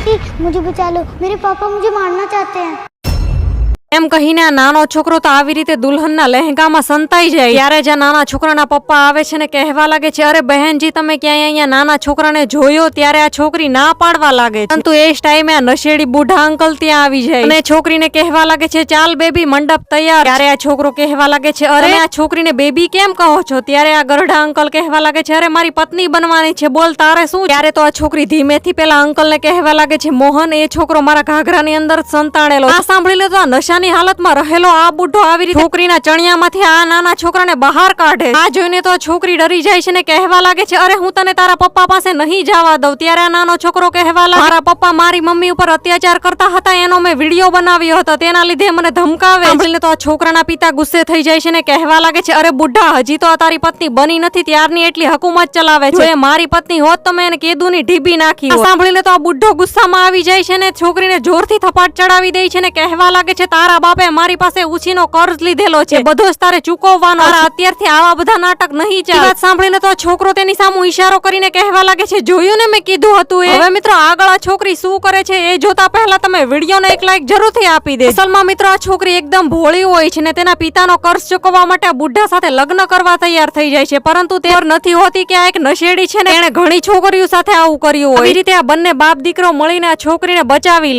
Aunty मुझे बचा लो, मेरे पापा मुझे मारना चाहते हैं। એમ કહીને આ નાનો છોકરો તો આવી રીતે દુલ્હનના લહેંગામાં સંતાઈ જાય ત્યારે જ્યાં નાના છોકરાના પપ્પા આવે છે ને કહેવા લાગે છે, અરે બહેનજી તમે ક્યાંય અહીંયા નાના છોકરાને જોયો? ત્યારે આ છોકરી ના પાડવા લાગે છે, પરંતુ એ જ ટાઈમે આ નશેડી બુઢા અંકલ ત્યાં આવી જાય અને છોકરીને કહેવા લાગે છે, ચાલ બેબી મંડપ તૈયાર. ત્યારે આ છોકરો કહેવા લાગે છે, અરે આ છોકરીને બેબી કેમ કહો છો? ત્યારે આ ગરડા અંકલ કહેવા લાગે છે, અરે મારી પત્ની બનવાની છે, બોલ તારે શું? ત્યારે તો આ છોકરી ધીમેથી પેલા અંકલને કહેવા લાગે છે, મોહન એ છોકરો મારા ઘાઘરાની અંદર સંતાણેલો. આ સાંભળી લે તો આ નશાની હાલતમાં રહેલો આ બુઢો આવી રીતે છોકરીના ચણિયામાંથી આ નાના છોકરાને બહાર કાઢે. આ જોઈને તો છોકરી ડરી જાય છે ને કહેવા લાગે છે, અરે હું તને તારા પપ્પા પાસે નહીં જવા દઉં. ત્યારે આ નાનો છોકરો કહેવા લાગે, મારા પપ્પા મારી મમ્મી ઉપર અત્યાચાર કરતા હતા, એનો મેં વિડીયો બનાવ્યો હતો, તેના લીધે મને ધમકાવે. સાંભળીને તો આ છોકરાના પિતા ગુસ્સે થઈ જાય છે ને કહેવા લાગે છે, અરે બુઢા હજી તો આ તારી પત્ની બની નથી ત્યારની એટલી હકુમત ચલાવે છે, જો એ મારી પત્ની હોત તો મેં એને કેદુની ઢીબી નાખી હોત. સાંભળીને તો આ બુઢો ગુસ્સામાં આવી જાય છે ને છોકરીને જોરથી થપાટ ચડાવી દે છે ને કહેવા લાગે છે, તારા બાપે મારી પાસે ઉછીનો કર્જ લીધેલો છે, બધો જ તારે ચૂકવવાનો, અત્યારથી આવા બધા નાટક નહીં ચાલે. વાત સાંભળીને તો છોકરો તેની સામે ઈશારો કરીને કહેવા લાગે છે, જોયું ને મેં કીધું હતું એ. હવે મિત્રો આગળ આ છોકરી શું કરે છે એ જોતા પહેલા તમે વિડીયોને એક લાઈક જરૂરથી આપી દે. અસલમાં મિત્રો આ છોકરી એકદમ ભોળી હોય છે ને તેના પિતાનો કર્જ ચૂકવવા માટે આ બુઢા સાથે લગ્ન કરવા તૈયાર થઈ જાય છે, પરંતુ તે નથી હોતી કે આ એક નશેડી છે ને એને ઘણી છોકરીઓ સાથે આવું કર્યું હોય. આવી રીતે આ બંને બાપ દીકરો મળીને આ છોકરીને બચાવી લે.